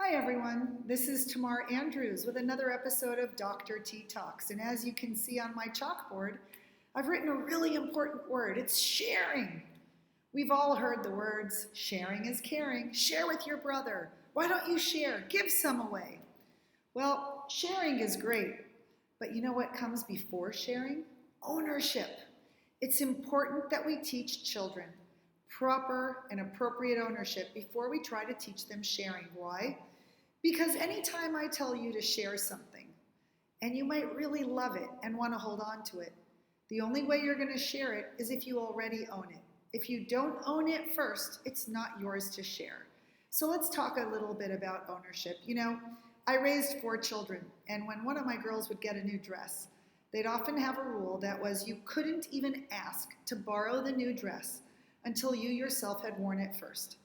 Hi everyone, this is Tamar Andrews with another episode of Dr. T Talks. And as you can see on my chalkboard, I've written a really important word. It's sharing. We've all heard the words, sharing is caring, share with your brother. Why don't you share? Give some away. Well, sharing is great, but you know what comes before sharing? Ownership. It's important that we teach children proper and appropriate ownership before we try to teach them sharing. Why? Because anytime I tell you to share something, and you might really love it and want to hold on to it, the only way you're going to share it is if you already own it. If you don't own it first, it's not yours to share. So let's talk a little bit about ownership. I raised 4 children, and when one of my girls would get a new dress, they'd often have a rule that was you couldn't even ask to borrow the new dress until you yourself had worn it first.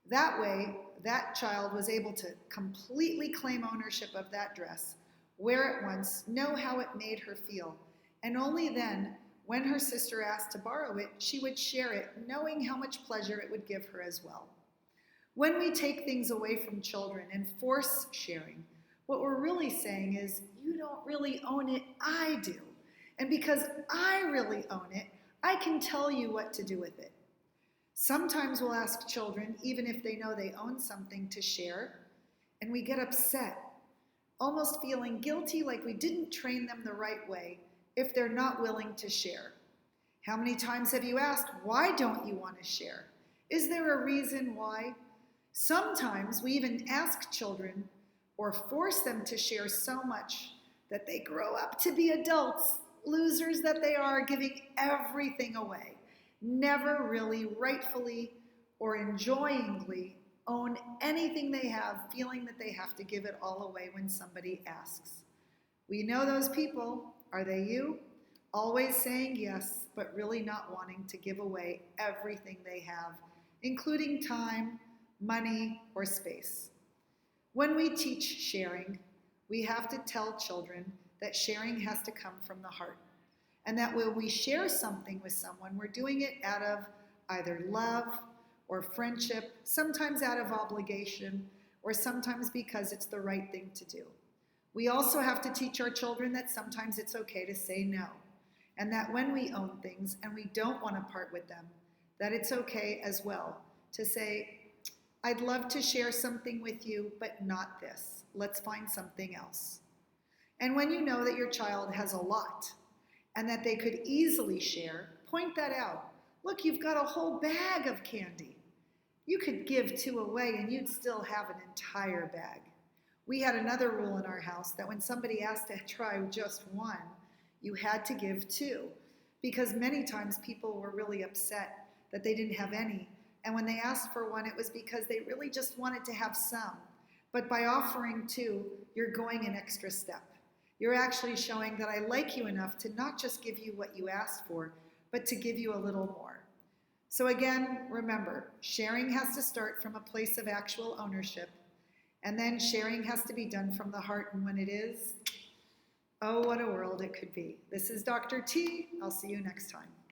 That way, that child was able to completely claim ownership of that dress, wear it once, know how it made her feel, and only then, when her sister asked to borrow it, she would share it, knowing how much pleasure it would give her as well. When we take things away from children and force sharing, what we're really saying is, you don't really own it, I do. And because I really own it, I can tell you what to do with it. Sometimes we'll ask children, even if they know they own something, to share, and we get upset, almost feeling guilty like we didn't train them the right way if they're not willing to share. How many times have you asked, why don't you want to share? Is there a reason why? Sometimes we even ask children or force them to share so much that they grow up to be adults, losers that they are, giving everything away. Never really rightfully or enjoyingly own anything they have, feeling that they have to give it all away when somebody asks. We know those people. Are they you? Always saying yes, but really not wanting to give away everything they have, including time, money, or space. When we teach sharing, we have to tell children that sharing has to come from the heart. And that when we share something with someone, we're doing it out of either love or friendship, sometimes out of obligation, or sometimes because it's the right thing to do. We also have to teach our children that sometimes it's okay to say no, and that when we own things and we don't want to part with them, that it's okay as well to say, I'd love to share something with you, but not this. Let's find something else. And when you know that your child has a lot, and that they could easily share, point that out. Look, you've got a whole bag of candy. You could give 2 away and you'd still have an entire bag. We had another rule in our house that when somebody asked to try just 1, you had to give 2, because many times people were really upset that they didn't have any. And when they asked for 1, it was because they really just wanted to have some. But by offering 2, you're going an extra step. You're actually showing that I like you enough to not just give you what you asked for, but to give you a little more. So again, remember, sharing has to start from a place of actual ownership, and then sharing has to be done from the heart, and when it is, oh, what a world it could be. This is Dr. T. I'll see you next time.